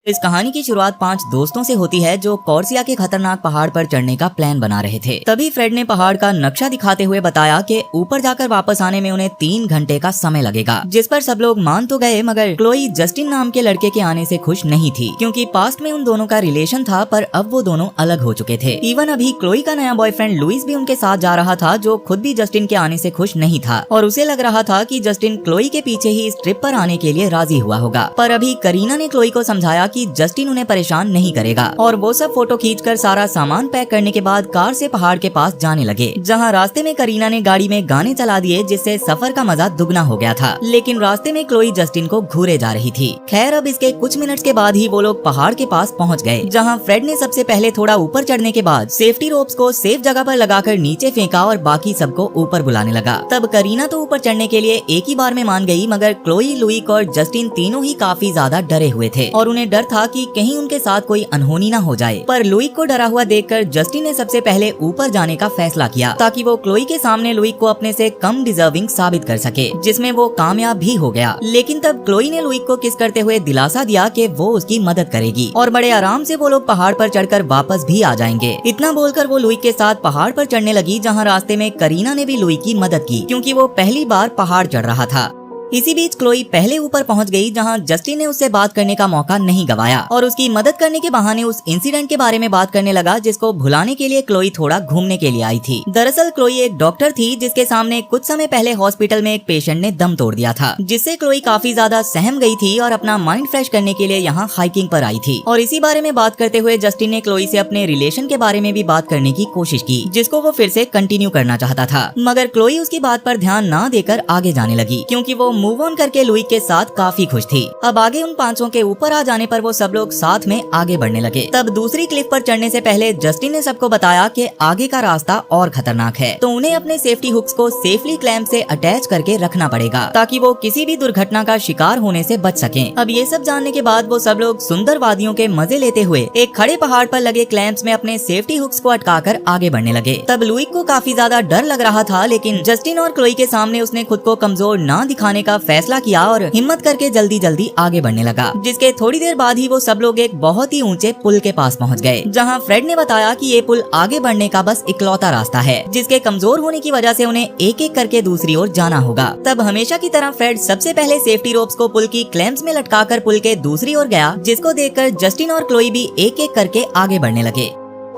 इस कहानी की शुरुआत 5 दोस्तों से होती है जो कॉर्सिया के खतरनाक पहाड़ पर चढ़ने का प्लान बना रहे थे। तभी फ्रेड ने पहाड़ का नक्शा दिखाते हुए बताया कि ऊपर जाकर वापस आने में उन्हें 3 घंटे का समय लगेगा, जिस पर सब लोग मान तो गए, मगर क्लोई जस्टिन नाम के लड़के के आने से खुश नहीं थी, क्योंकि पास्ट में उन दोनों का रिलेशन था, पर अब वो दोनों अलग हो चुके थे। इवन अभी क्लोई का नया बॉयफ्रेंड लुइस भी उनके साथ जा रहा था, जो खुद भी जस्टिन के आने से खुश नहीं था और उसे लग रहा था कि जस्टिन क्लोई के पीछे ही इस ट्रिप पर आने के लिए राजी हुआ होगा। पर अभी करीना ने क्लोई को समझाया कि जस्टिन उन्हें परेशान नहीं करेगा और वो सब फोटो खींचकर सारा सामान पैक करने के बाद कार से पहाड़ के पास जाने लगे, जहाँ रास्ते में करीना ने गाड़ी में गाने चला दिए, जिससे सफर का मजा दुगना हो गया था। लेकिन रास्ते में क्लोई जस्टिन को घूरे जा रही थी। खैर, अब इसके कुछ मिनट्स के बाद ही वो लोग पहाड़ के पास पहुँच गए, जहाँ फ्रेड ने सबसे पहले थोड़ा ऊपर चढ़ने के बाद सेफ्टी रोप्स को सेफ जगह पर लगाकर नीचे फेंका और बाकी सबको ऊपर बुलाने लगा। तब करीना तो ऊपर चढ़ने के लिए एक ही बार में मान गई, मगर क्लोई, लुइक और जस्टिन तीनों ही काफी ज्यादा डरे हुए थे और उन्हें डर था कि कहीं उनके साथ कोई अनहोनी न हो जाए। पर लुइक को डरा हुआ देखकर जस्टिन ने सबसे पहले ऊपर जाने का फैसला किया, ताकि वो क्लोई के सामने लुइक को अपने से कम डिजर्विंग साबित कर सके, जिसमें वो कामयाब भी हो गया। लेकिन तब क्लोई ने लुइक को किस करते हुए दिलासा दिया कि वो उसकी मदद करेगी और बड़े आराम से वो लोग पहाड़ पर चढ़कर वापस भी आ जाएंगे। इतना बोलकर वो लुइक के साथ पहाड़ पर चढ़ने लगी, जहाँ रास्ते में करीना ने भी लुइक की मदद की, क्योंकि वो पहली बार पहाड़ चढ़ रहा था। इसी बीच क्लोई पहले ऊपर पहुंच गई, जहां जस्टिन ने उससे बात करने का मौका नहीं गवाया और उसकी मदद करने के बहाने उस इंसिडेंट के बारे में बात करने लगा, जिसको भुलाने के लिए क्लोई थोड़ा घूमने के लिए आई थी। दरअसल क्लोई एक डॉक्टर थी, जिसके सामने कुछ समय पहले हॉस्पिटल में एक पेशेंट ने दम तोड़ दिया था, जिससे क्लोई काफी ज्यादा सहम गई थी और अपना माइंड फ्रेश करने के लिए यहाँ हाइकिंग पर आई थी। और इसी बारे में बात करते हुए जस्टिन ने क्लोई से अपने रिलेशन के बारे में भी बात करने की कोशिश की, जिसको वो फिर से कंटिन्यू करना चाहता था, मगर क्लोई उसकी बात पर ध्यान न देकर आगे जाने लगी, क्योंकि वो मूव ऑन करके लुइक के साथ काफी खुश थी। अब आगे उन पांचों के ऊपर आ जाने पर वो सब लोग साथ में आगे बढ़ने लगे। तब दूसरी क्लिफ पर चढ़ने से पहले जस्टिन ने सबको बताया कि आगे का रास्ता और खतरनाक है, तो उन्हें अपने सेफ्टी हुक्स को सेफली क्लैंप से अटैच करके रखना पड़ेगा, ताकि वो किसी भी दुर्घटना का शिकार होने से बच सकें। अब ये सब जानने के बाद वो सब लोग सुंदर वादियों के मजे लेते हुए एक खड़े पहाड़ पर लगे क्लैंप्स में अपने सेफ्टी हुक्स को अटकाकर आगे बढ़ने लगे। तब लुइक को काफी ज्यादा डर लग रहा था, लेकिन जस्टिन और क्लोई के सामने उसने खुद को कमजोर न दिखाने का फैसला किया और हिम्मत करके जल्दी जल्दी आगे बढ़ने लगा। जिसके थोड़ी देर बाद ही वो सब लोग एक बहुत ही ऊंचे पुल के पास पहुंच गए, जहां फ्रेड ने बताया कि ये पुल आगे बढ़ने का बस इकलौता रास्ता है, जिसके कमजोर होने की वजह से उन्हें एक एक करके दूसरी ओर जाना होगा। तब हमेशा की तरह फ्रेड सबसे पहले सेफ्टी रोप्स को पुल की क्लैंप्स में लटकाकर पुल के दूसरी ओर गया, जिसको देखकर जस्टिन और क्लोई भी एक एक करके आगे बढ़ने लगे।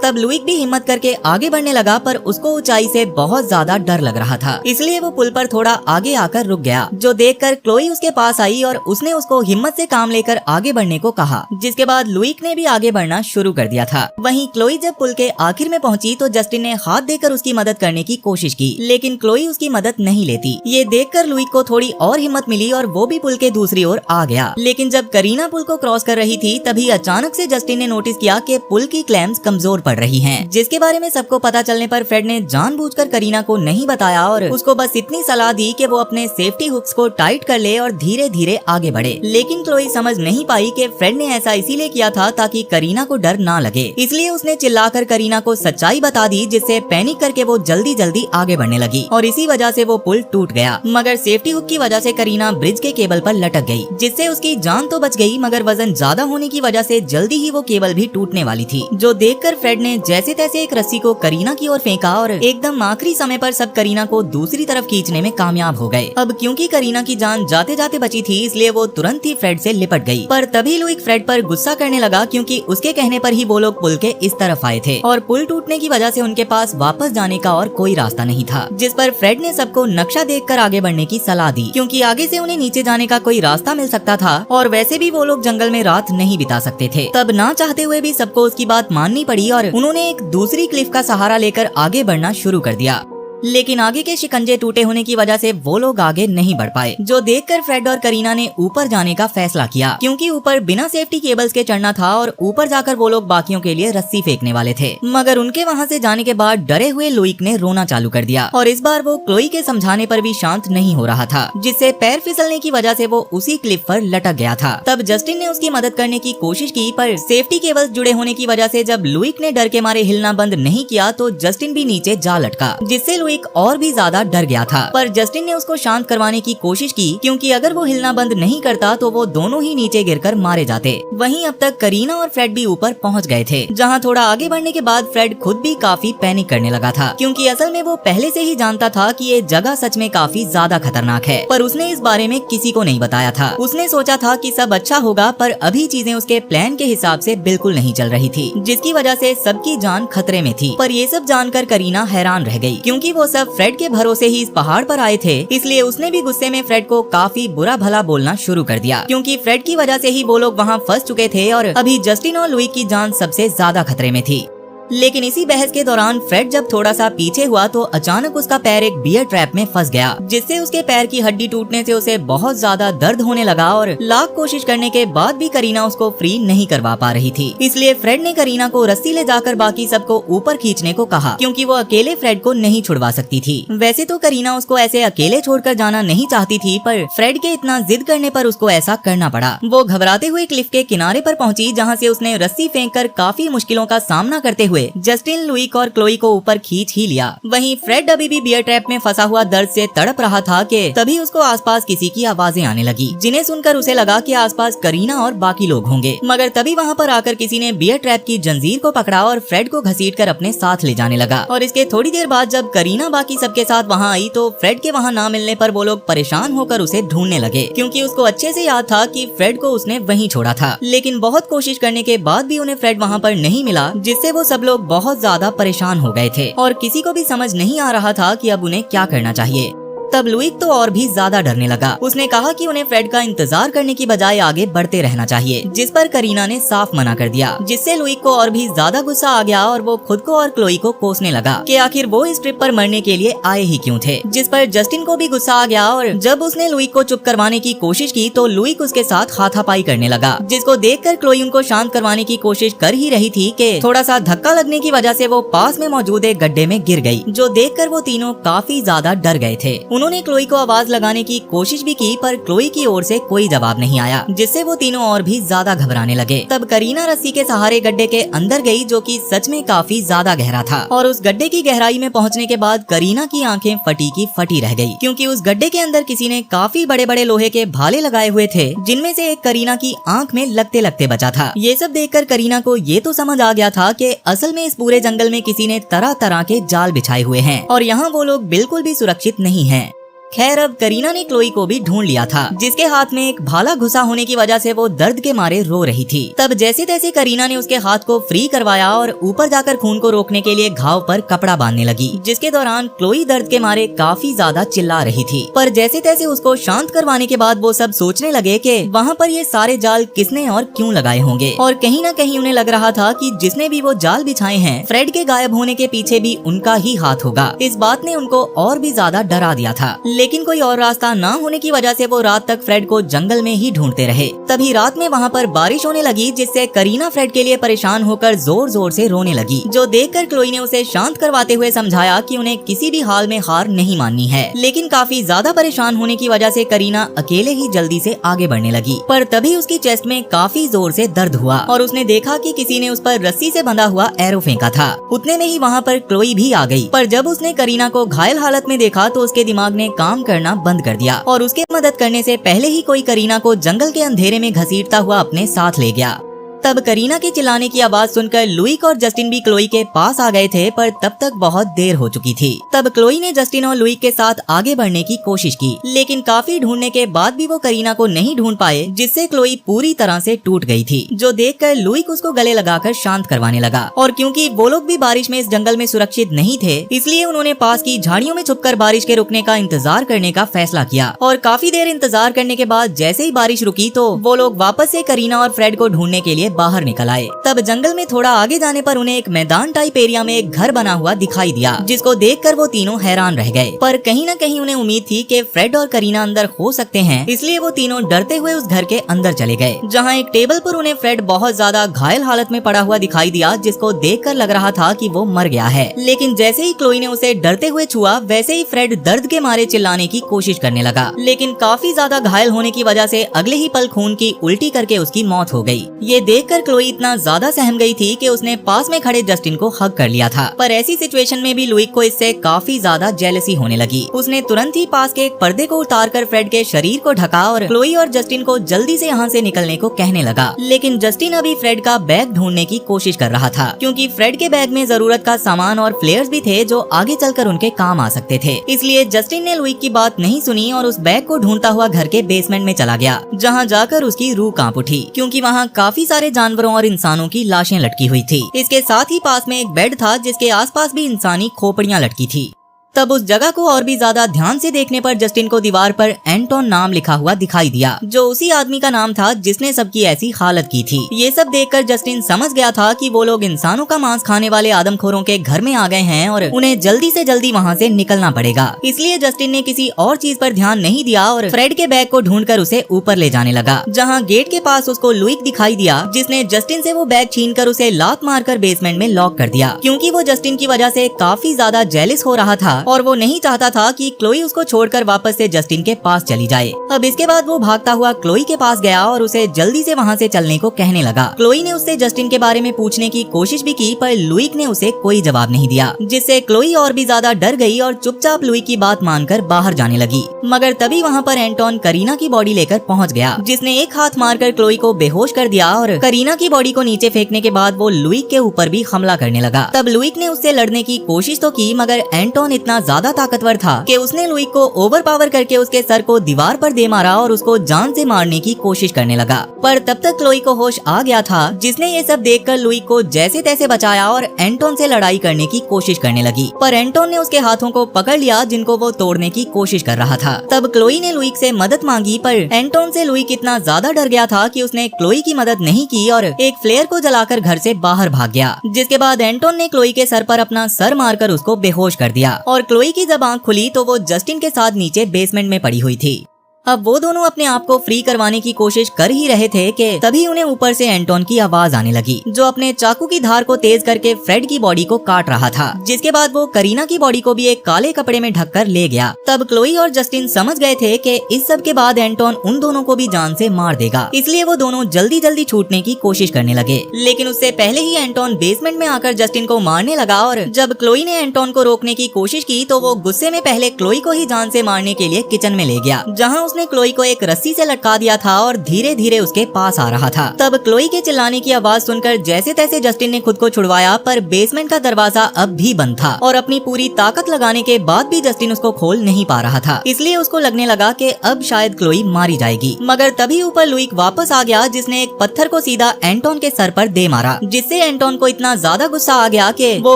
तब लुइक भी हिम्मत करके आगे बढ़ने लगा, पर उसको ऊंचाई से बहुत ज्यादा डर लग रहा था, इसलिए वो पुल पर थोड़ा आगे आकर रुक गया, जो देखकर क्लोई उसके पास आई और उसने उसको हिम्मत से काम लेकर आगे बढ़ने को कहा, जिसके बाद लुइक ने भी आगे बढ़ना शुरू कर दिया था। वहीं क्लोई जब पुल के आखिर में पहुंची तो जस्टिन ने हाथ देकर उसकी मदद करने की कोशिश की, लेकिन क्लोई उसकी मदद नहीं लेती। ये देखकर लुइक को थोड़ी और हिम्मत मिली और वो भी पुल के दूसरी ओर आ गया। लेकिन जब करीना पुल को क्रॉस कर रही थी, तभी अचानक से जस्टिन ने नोटिस किया कि पुल की क्लैंप्स कमजोर पड़ रही हैं, जिसके बारे में सबको पता चलने पर फ्रेड ने जानबूझकर करीना को नहीं बताया और उसको बस इतनी सलाह दी कि वो अपने सेफ्टी हुक्स को टाइट कर ले और धीरे धीरे आगे बढ़े। लेकिन क्लोई समझ नहीं पाई कि फ्रेड ने ऐसा इसीलिए किया था ताकि करीना को डर ना लगे, इसलिए उसने चिल्लाकर करीना को सच्चाई बता दी, जिससे पैनिक करके वो जल्दी जल्दी आगे बढ़ने लगी और इसी वजह से वो पुल टूट गया। मगर सेफ्टी हुक की वजह से करीना ब्रिज के केबल पर लटक गई, जिससे उसकी जान तो बच गई, मगर वजन ज्यादा होने की वजह से जल्दी ही वो केबल भी टूटने वाली थी, जो देखकर फ्रेड ने जैसे तैसे एक रस्सी को करीना की ओर फेंका और एकदम आखिरी समय पर सब करीना को दूसरी तरफ खींचने में कामयाब हो गए। अब क्योंकि करीना की जान जाते जाते बची थी, इसलिए वो तुरंत ही फ्रेड से लिपट गई। पर तभी लुइक फ्रेड पर गुस्सा करने लगा, क्योंकि उसके कहने पर ही वो लोग पुल के इस तरफ आए थे और पुल टूटने की वजह से उनके पास वापस जाने का और कोई रास्ता नहीं था। जिस पर फ्रेड ने सबको नक्शा देखकर आगे बढ़ने की सलाह दी, क्योंकि आगे से उन्हें नीचे जाने का कोई रास्ता मिल सकता था और वैसे भी वो लोग जंगल में रात नहीं बिता सकते थे। तब ना चाहते हुए भी सबको उसकी बात माननी पड़ी और उन्होंने एक दूसरी क्लिफ का सहारा लेकर आगे बढ़ना शुरू कर दिया। लेकिन आगे के शिकंजे टूटे होने की वजह से वो लोग आगे नहीं बढ़ पाए, जो देखकर फ्रेड और करीना ने ऊपर जाने का फैसला किया, क्योंकि ऊपर बिना सेफ्टी केबल्स के चढ़ना था और ऊपर जाकर वो लोग बाकियों के लिए रस्सी फेंकने वाले थे। मगर उनके वहाँ से जाने के बाद डरे हुए लुइक ने रोना चालू कर दिया और इस बार वो क्लोई के समझाने पर भी शांत नहीं हो रहा था, जिससे पैर फिसलने की वजह से वो उसी क्लिफ पर लटक गया था। तब जस्टिन ने उसकी मदद करने की कोशिश की, पर सेफ्टी केबल्स जुड़े होने की वजह से जब लुइक ने डर के मारे हिलना बंद नहीं किया तो जस्टिन भी नीचे जा लटका, जिससे लुइक और भी ज्यादा डर गया था, पर जस्टिन ने उसको शांत करवाने की कोशिश की, क्योंकि अगर वो हिलना बंद नहीं करता तो वो दोनों ही नीचे गिरकर मारे जाते। वहीं अब तक करीना और फ्रेड भी ऊपर पहुंच गए थे, जहां थोड़ा आगे बढ़ने के बाद फ्रेड खुद भी काफी पैनिक करने लगा था, क्योंकि असल में वो पहले से ही जानता था कि ये जगह सच में काफी ज्यादा खतरनाक है, पर उसने इस बारे में किसी को नहीं बताया था। उसने सोचा था कि सब अच्छा होगा, पर अभी चीजें उसके प्लान के हिसाब से बिल्कुल नहीं चल रही थी, जिसकी वजह से सबकी जान खतरे में थी। पर ये सब जानकर करीना हैरान रह गई, क्योंकि वो सब फ्रेड के भरोसे ही इस पहाड़ पर आए थे, इसलिए उसने भी गुस्से में फ्रेड को काफी बुरा भला बोलना शुरू कर दिया, क्योंकि फ्रेड की वजह से ही वो लोग वहाँ फंस चुके थे और अभी जस्टिन और लुइक की जान सबसे ज्यादा खतरे में थी। लेकिन इसी बहस के दौरान फ्रेड जब थोड़ा सा पीछे हुआ तो अचानक उसका पैर एक बियर ट्रैप में फंस गया, जिससे उसके पैर की हड्डी टूटने से उसे बहुत ज्यादा दर्द होने लगा और लाख कोशिश करने के बाद भी करीना उसको फ्री नहीं करवा पा रही थी। इसलिए फ्रेड ने करीना को रस्सी ले जाकर बाकी सबको ऊपर खींचने को कहा, क्योंकि वो अकेले फ्रेड को नहीं छुड़वा सकती थी। वैसे तो करीना उसको ऐसे अकेले छोड़कर जाना नहीं चाहती थी, पर फ्रेड के इतना जिद करने पर उसको ऐसा करना पड़ा। वो घबराते हुए क्लिफ के किनारे पर पहुंची, जहाँ से उसने रस्सी फेंककर काफी मुश्किलों का सामना करते हुए जस्टिन, लुइक और क्लोई को ऊपर खींच ही लिया। वहीं फ्रेड अभी भी बियर ट्रैप में फंसा हुआ दर्द से तड़प रहा था कि तभी उसको आसपास किसी की आवाजें आने लगी, जिन्हें सुनकर उसे लगा कि आसपास करीना और बाकी लोग होंगे। मगर तभी वहाँ पर आकर किसी ने बियर ट्रैप की जंजीर को पकड़ा और फ्रेड को घसीटकर अपने साथ ले जाने लगा। और इसके थोड़ी देर बाद जब करीना बाकी सबके साथ वहाँ आई तो फ्रेड के वहाँ ना मिलने पर वो लोग परेशान होकर उसे ढूंढने लगे, क्योंकि उसको अच्छे से याद था कि फ्रेड को उसने वहीं छोड़ा था। लेकिन बहुत कोशिश करने के बाद भी उन्हें फ्रेड वहाँ पर नहीं मिला, जिससे वो सब लोग बहुत ज्यादा परेशान हो गए थे और किसी को भी समझ नहीं आ रहा था कि अब उन्हें क्या करना चाहिए। तब लुइक तो और भी ज्यादा डरने लगा। उसने कहा कि उन्हें फ्रेड का इंतजार करने की बजाय आगे बढ़ते रहना चाहिए, जिस पर करीना ने साफ मना कर दिया, जिससे लुइक को और भी ज्यादा गुस्सा आ गया और वो खुद को और क्लोई को कोसने लगा कि आखिर वो इस ट्रिप पर मरने के लिए आए ही क्यों थे। जिस पर जस्टिन को भी गुस्सा आ गया और जब उसने लुइक को चुप करवाने की कोशिश की तो लुइक उसके साथ हाथापाई करने लगा, जिसको देखकर क्लोई उनको शांत करवाने की कोशिश कर ही रही थी कि थोड़ा सा धक्का लगने की वजह से वो पास में मौजूद एक गड्ढे में गिर गई, जो देखकर वो तीनों काफी ज्यादा डर गए थे। उन्होंने क्लोई को आवाज लगाने की कोशिश भी की, पर क्लोई की ओर से कोई जवाब नहीं आया, जिससे वो तीनों और भी ज्यादा घबराने लगे। तब करीना रस्सी के सहारे गड्ढे के अंदर गई, जो कि सच में काफी ज्यादा गहरा था, और उस गड्ढे की गहराई में पहुंचने के बाद करीना की आंखें फटी की फटी रह गई, क्योंकि उस गड्ढे के अंदर किसी ने काफी बड़े बड़े लोहे के भाले लगाए हुए थे, जिनमें से एक करीना की आंख में लगते लगते बचा था। ये सब देखकर करीना को ये तो समझ आ गया था कि असल में इस पूरे जंगल में किसी ने तरह तरह के जाल बिछाए हुए हैं और यहाँ वो लोग बिल्कुल भी सुरक्षित नहीं हैं। खैर अब करीना ने क्लोई को भी ढूंढ लिया था, जिसके हाथ में एक भाला घुसा होने की वजह से वो दर्द के मारे रो रही थी। तब जैसे तैसे करीना ने उसके हाथ को फ्री करवाया और ऊपर जाकर खून को रोकने के लिए घाव पर कपड़ा बांधने लगी, जिसके दौरान क्लोई दर्द के मारे काफी ज्यादा चिल्ला रही थी। पर जैसे तैसे उसको शांत करवाने के बाद वो सब सोचने लगे कि वहाँ पर ये सारे जाल किसने और क्यों लगाए होंगे, और कहीं न कहीं उन्हें लग रहा था कि जिसने भी वो जाल बिछाए हैं, फ्रेड के गायब होने के पीछे भी उनका ही हाथ होगा। इस बात ने उनको और भी ज्यादा डरा दिया था, लेकिन कोई और रास्ता न होने की वजह से वो रात तक फ्रेड को जंगल में ही ढूंढते रहे। तभी रात में वहाँ पर बारिश होने लगी, जिससे करीना फ्रेड के लिए परेशान होकर जोर जोर से रोने लगी, जो देखकर क्लोई ने उसे शांत करवाते हुए समझाया कि उन्हें किसी भी हाल में हार नहीं माननी है। लेकिन काफी ज्यादा परेशान होने की वजह से करीना अकेले ही जल्दी से आगे बढ़ने लगी, पर तभी उसकी चेस्ट में काफी जोर से दर्द हुआ और उसने देखा कि किसी ने उस पर रस्सी से बंधा हुआ एरो फेंका था। उतने में ही वहाँ पर क्लोई भी आ गई, पर जब उसने करीना को घायल हालत में देखा तो उसके दिमाग ने काम करना बंद कर दिया और उसके मदद करने से पहले ही कोई करीना को जंगल के अंधेरे में घसीटता हुआ अपने साथ ले गया। तब करीना के चिल्लाने की आवाज सुनकर लुइक और जस्टिन भी क्लोई के पास आ गए थे, पर तब तक बहुत देर हो चुकी थी। तब क्लोई ने जस्टिन और लुइक के साथ आगे बढ़ने की कोशिश की, लेकिन काफी ढूंढने के बाद भी वो करीना को नहीं ढूंढ पाए, जिससे क्लोई पूरी तरह से टूट गई थी, जो देखकर लुइक उसको गले लगाकर शांत करवाने लगा। और क्योंकि वो लोग भी बारिश में इस जंगल में सुरक्षित नहीं थे, इसलिए उन्होंने पास की झाड़ियों में छुपकर बारिश के रुकने का इंतजार करने का फैसला किया। और काफी देर इंतजार करने के बाद जैसे ही बारिश रुकी तो वो लोग वापस से करीना और फ्रेड को ढूंढने के लिए बाहर निकल आए। तब जंगल में थोड़ा आगे जाने पर उन्हें एक मैदान टाइप एरिया में एक घर बना हुआ दिखाई दिया, जिसको देखकर वो तीनों हैरान रह गए। पर कहीं न कहीं उन्हें उम्मीद थी कि फ्रेड और करीना अंदर हो सकते हैं, इसलिए वो तीनों डरते हुए उस घर के अंदर चले गए, जहाँ एक टेबल पर उन्हें फ्रेड बहुत ज्यादा घायल हालत में पड़ा हुआ दिखाई दिया, जिसको देखकर लग रहा था कि वो मर गया है। लेकिन जैसे ही क्लोई ने उसे डरते हुए छुआ, वैसे ही फ्रेड दर्द के मारे चिल्लाने की कोशिश करने लगा, लेकिन काफी ज्यादा घायल होने की वजह से अगले ही पल खून की उल्टी करके उसकी मौत हो गई। ये देखकर क्लोई इतना ज्यादा सहम गई थी कि उसने पास में खड़े जस्टिन को हग कर लिया था। पर ऐसी सिचुएशन में भी लुइक को इससे काफी ज्यादा जेलसी होने लगी। उसने तुरंत ही पास के एक पर्दे को उतारकर फ्रेड के शरीर को ढका और क्लोई और जस्टिन को जल्दी से यहाँ से निकलने को कहने लगा। लेकिन जस्टिन अभी फ्रेड का बैग ढूंढने की कोशिश कर रहा था, क्योंकि फ्रेड के बैग में जरूरत का सामान और फ्लेयर्स भी थे जो आगे चलकर उनके काम आ सकते थे। इसलिए जस्टिन ने लुइक की बात नहीं सुनी और उस बैग को ढूंढता हुआ घर के बेसमेंट में चला गया, जहाँ जाकर उसकी रूह कांप उठी, क्योंकि वहाँ काफी सारे जानवरों और इंसानों की लाशें लटकी हुई थी। इसके साथ ही पास में एक बेड था जिसके आसपास भी इंसानी खोपड़ियाँ लटकी थी। तब उस जगह को और भी ज्यादा ध्यान से देखने पर जस्टिन को दीवार पर एंटोन नाम लिखा हुआ दिखाई दिया, जो उसी आदमी का नाम था जिसने सबकी ऐसी हालत की थी। ये सब देखकर जस्टिन समझ गया था कि वो लोग इंसानों का मांस खाने वाले आदमखोरों के घर में आ गए हैं और उन्हें जल्दी से जल्दी वहाँ से निकलना पड़ेगा। इसलिए जस्टिन ने किसी और चीज पर ध्यान नहीं दिया और फ्रेड के बैग को ढूंढकर उसे ऊपर ले जाने लगा, जहाँ गेट के पास उसको लुइक दिखाई दिया, जिसने जस्टिन से वो बैग छीनकर उसे लात मारकर बेसमेंट में लॉक कर दिया, क्योंकि वो जस्टिन की वजह से काफी ज्यादा जेलस हो रहा था और वो नहीं चाहता था कि क्लोई उसको छोड़कर वापस से जस्टिन के पास चली जाए। अब इसके बाद वो भागता हुआ क्लोई के पास गया और उसे जल्दी से वहाँ से चलने को कहने लगा। क्लोई ने उससे जस्टिन के बारे में पूछने की कोशिश भी की, पर लुइक ने उसे कोई जवाब नहीं दिया, जिससे क्लोई और भी ज्यादा डर गई और चुपचाप लुइक की बात मानकर बाहर जाने लगी। मगर तभी वहाँ पर एंटोन करीना की बॉडी लेकर पहुँच गया, जिसने एक हाथ मारकर क्लोई को बेहोश कर दिया और करीना की बॉडी को नीचे फेंकने के बाद वो लुइक के ऊपर भी हमला करने लगा। तब लुइक ने उससे लड़ने की कोशिश तो की, मगर एंटोन इतना ज्यादा ताकतवर था कि उसने लुइक को ओवर पावर करके उसके सर को दीवार पर दे मारा और उसको जान से मारने की कोशिश करने लगा। पर तब तक क्लोई को होश आ गया था, जिसने ये सब देखकर लुइक को जैसे तैसे बचाया और एंटोन से लड़ाई करने की कोशिश करने लगी। पर एंटोन ने उसके हाथों को पकड़ लिया, जिनको वो तोड़ने की कोशिश कर रहा था। तब क्लोई ने लुइक से मदद मांगी, पर एंटोन से लुइक इतना ज्यादा डर गया था कि उसने क्लोई की मदद नहीं की और एक फ्लेयर को जलाकर घर से बाहर भाग गया। जिसके बाद एंटोन ने क्लोई के सर पर अपना सर मारकर उसको बेहोश कर दिया और क्लोई की जब आंख खुली तो वो जस्टिन के साथ नीचे बेसमेंट में पड़ी हुई थी। अब वो दोनों अपने आप को फ्री करवाने की कोशिश कर ही रहे थे कि तभी उन्हें ऊपर से एंटोन की आवाज आने लगी, जो अपने चाकू की धार को तेज करके फ्रेड की बॉडी को काट रहा था। जिसके बाद वो करीना की बॉडी को भी एक काले कपड़े में ढककर ले गया। तब क्लोई और जस्टिन समझ गए थे कि इस सब के बाद एंटोन उन दोनों को भी जान से मार देगा, इसलिए वो दोनों जल्दी जल्दी छूटने की कोशिश करने लगे। लेकिन उससे पहले ही एंटोन बेसमेंट में आकर जस्टिन को मारने लगा और जब क्लोई ने एंटोन को रोकने की कोशिश की तो वो गुस्से में पहले क्लोई को ही जान से मारने के लिए किचन में ले गया, जहाँ उसने क्लोई को एक रस्सी से लटका दिया था और धीरे धीरे उसके पास आ रहा था। तब क्लोई के चिल्लाने की आवाज सुनकर जैसे तैसे जस्टिन ने खुद को छुड़वाया, पर बेसमेंट का दरवाजा अब भी बंद था और अपनी पूरी ताकत लगाने के बाद भी जस्टिन उसको खोल नहीं पा रहा था। इसलिए उसको लगने लगा कि अब शायद क्लोई मारी जाएगी। मगर तभी ऊपर लुइक वापस आ गया, जिसने एक पत्थर को सीधा एंटोन के सर पर दे मारा, जिससे एंटोन को इतना ज्यादा गुस्सा आ गया कि वो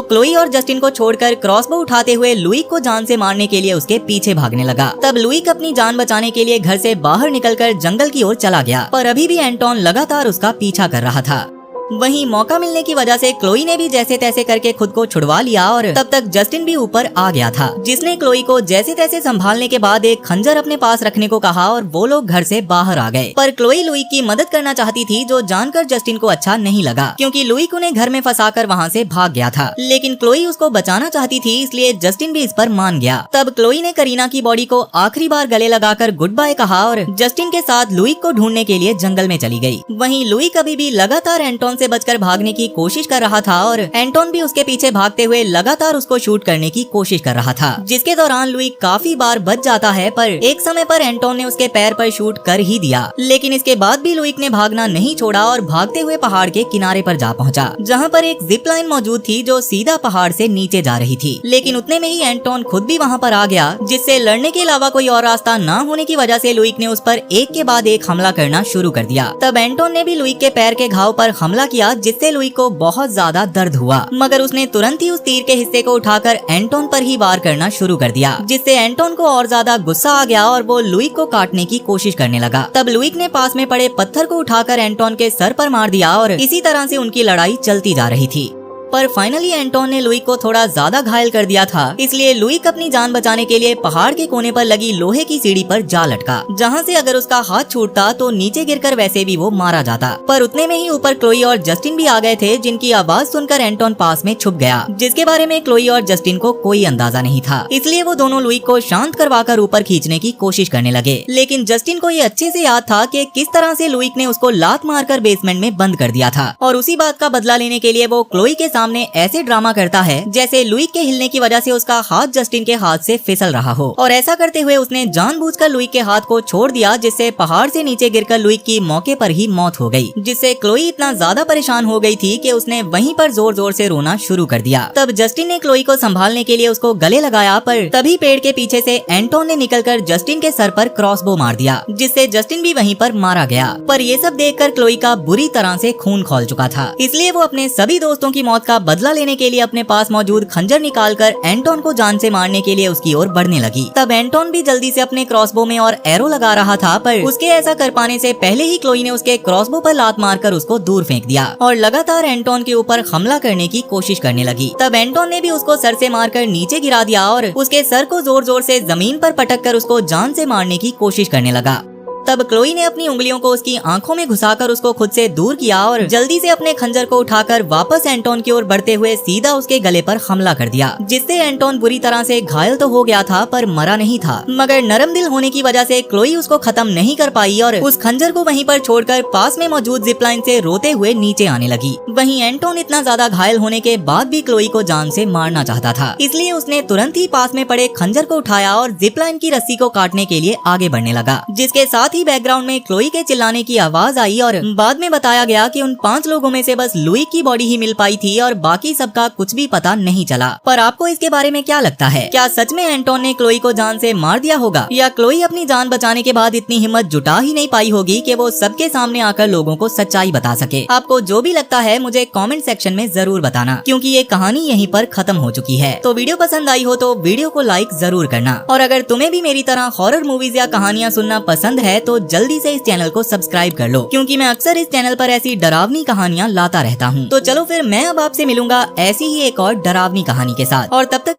क्लोई और जस्टिन को छोड़कर क्रॉसबो उठाते हुए लुइक को जान से मारने के लिए उसके पीछे भागने लगा। तब लुइक अपनी जान बचाने के लिए घर से बाहर निकलकर जंगल की ओर चला गया, पर अभी भी एंटोन लगातार उसका पीछा कर रहा था। वहीं मौका मिलने की वजह से क्लोई ने भी जैसे तैसे करके खुद को छुड़वा लिया और तब तक जस्टिन भी ऊपर आ गया था, जिसने क्लोई को जैसे तैसे संभालने के बाद एक खंजर अपने पास रखने को कहा और वो लोग घर से बाहर आ गए। पर क्लोई लुइक की मदद करना चाहती थी, जो जानकर जस्टिन को अच्छा नहीं लगा, क्योंकि लुइक उन्हें घर में फंसाकर वहाँ से भाग गया था। लेकिन क्लोई उसको बचाना चाहती थी, इसलिए जस्टिन भी इस पर मान गया। तब क्लोई ने करीना की बॉडी को आखिरी बार गले लगाकर गुड बाय कहा और जस्टिन के साथ लुइक को ढूंढने के लिए जंगल में चली गई। वहीं लुइक अभी भी लगातार एंटोन से बचकर भागने की कोशिश कर रहा था और एंटोन भी उसके पीछे भागते हुए लगातार उसको शूट करने की कोशिश कर रहा था, जिसके दौरान लुइक काफी बार बच जाता है, पर एक समय पर एंटोन ने उसके पैर पर शूट कर ही दिया। लेकिन इसके बाद भी लुइक ने भागना नहीं छोड़ा और भागते हुए पहाड़ के किनारे पर जा पहुंचा, जहां पर एक जिप लाइन मौजूद थी जो सीधा पहाड़ से नीचे जा रही थी। लेकिन उतने में ही एंटोन खुद भी वहां पर आ गया, जिससे लड़ने के अलावा कोई और रास्ता न होने की वजह से लुइक ने उस पर एक के बाद एक हमला करना शुरू कर दिया। तब एंटोन ने भी लुइक के पैर के घाव पर हमला किया, जिससे लुइक को बहुत ज्यादा दर्द हुआ। मगर उसने तुरंत ही उस तीर के हिस्से को उठाकर एंटोन पर ही वार करना शुरू कर दिया, जिससे एंटोन को और ज्यादा गुस्सा आ गया और वो लुइक को काटने की कोशिश करने लगा। तब लुइक ने पास में पड़े पत्थर को उठाकर एंटोन के सर पर मार दिया और इसी तरह से उनकी लड़ाई चलती जा रही थी। पर फाइनली एंटोन ने लुई को थोड़ा ज्यादा घायल कर दिया था, इसलिए लुई अपनी जान बचाने के लिए पहाड़ के कोने पर लगी लोहे की सीढ़ी पर जा लटका, जहाँ से अगर उसका हाथ छूटता तो नीचे गिरकर वैसे भी वो मारा जाता। पर उतने में ही ऊपर क्लोई और जस्टिन भी आ गए थे, जिनकी आवाज सुनकर एंटोन पास में छुप गया, जिसके बारे में क्लोई और जस्टिन को कोई अंदाजा नहीं था। इसलिए वो दोनों लुई को शांत करवाकर ऊपर खींचने की कोशिश करने लगे, लेकिन जस्टिन को ये अच्छे से याद था कि किस तरह से लुई ने उसको लात मारकर बेसमेंट में बंद कर दिया था, और उसी बात का बदला लेने के लिए वो क्लोई के सामने ऐसे ड्रामा करता है जैसे लुई के हिलने की वजह से उसका हाथ जस्टिन के हाथ से फिसल रहा हो, और ऐसा करते हुए उसने जानबूझकर लुई के हाथ को छोड़ दिया, जिससे पहाड़ से नीचे गिरकर लुई की मौके पर ही मौत हो गई, जिससे क्लोई इतना ज्यादा परेशान हो गई थी कि उसने वहीं पर जोर जोर से रोना शुरू कर दिया। तब जस्टिन ने क्लोई को संभालने के लिए उसको गले लगाया, पर तभी पेड़ के पीछे से एंटोन ने निकलकर जस्टिन के सर पर क्रॉसबो मार दिया, जिससे जस्टिन भी वहीं पर मारा गया। पर ये सब देखकर क्लोई का बुरी तरह से खून खौल चुका था, इसलिए वो अपने सभी दोस्तों की मौत का बदला लेने के लिए अपने पास मौजूद खंजर निकालकर एंटोन को जान से मारने के लिए उसकी ओर बढ़ने लगी। तब एंटोन भी जल्दी से अपने क्रॉसबो में और एरो लगा रहा था, पर उसके ऐसा कर पाने से पहले ही क्लोई ने उसके क्रॉसबो पर लात मारकर उसको दूर फेंक दिया और लगातार एंटोन के ऊपर हमला करने की कोशिश करने लगी। तब एंटोन ने भी उसको सर से मारकर नीचे गिरा दिया और उसके सर को जोर जोर से जमीन पर पटक कर उसको जान से मारने की कोशिश करने लगा। तब क्लोई ने अपनी उंगलियों को उसकी आंखों में घुसाकर उसको खुद से दूर किया और जल्दी से अपने खंजर को उठाकर वापस एंटोन की ओर बढ़ते हुए सीधा उसके गले पर हमला कर दिया, जिससे एंटोन बुरी तरह से घायल तो हो गया था पर मरा नहीं था, मगर नरम दिल होने की वजह से क्लोई उसको खत्म नहीं कर पाई और उस खंजर को वहीं पर छोड़कर पास में मौजूद जिपलाइन से रोते हुए नीचे आने लगी। वहीं एंटोन इतना ज्यादा घायल होने के बाद भी क्लोई को जान से मारना चाहता था, इसलिए उसने तुरंत ही पास में पड़े खंजर को उठाया और जिपलाइन की रस्सी को काटने के लिए आगे बढ़ने लगा, जिसके साथ ही बैकग्राउंड में क्लोई के चिल्लाने की आवाज आई और बाद में बताया गया कि उन 5 लोगों में से बस लुई की बॉडी ही मिल पाई थी और बाकी सबका कुछ भी पता नहीं चला। पर आपको इसके बारे में क्या लगता है? क्या सच में एंटोन ने क्लोई को जान से मार दिया होगा, या क्लोई अपनी जान बचाने के बाद इतनी हिम्मत जुटा ही नहीं पाई होगी कि वो सबके सामने आकर लोगों को सच्चाई बता सके? आपको जो भी लगता है मुझे कमेंट सेक्शन में जरूर बताना, क्योंकि ये कहानी यहीं पर खत्म हो चुकी है। तो वीडियो पसंद आई हो तो वीडियो को लाइक जरूर करना, और अगर तुम्हें भी मेरी तरह हॉरर मूवीज या कहानियां सुनना पसंद है तो जल्दी से इस चैनल को सब्सक्राइब कर लो, क्योंकि मैं अक्सर इस चैनल पर ऐसी डरावनी कहानियां लाता रहता हूँ। तो चलो फिर मैं अब आपसे मिलूंगा ऐसी ही एक और डरावनी कहानी के साथ, और तब तक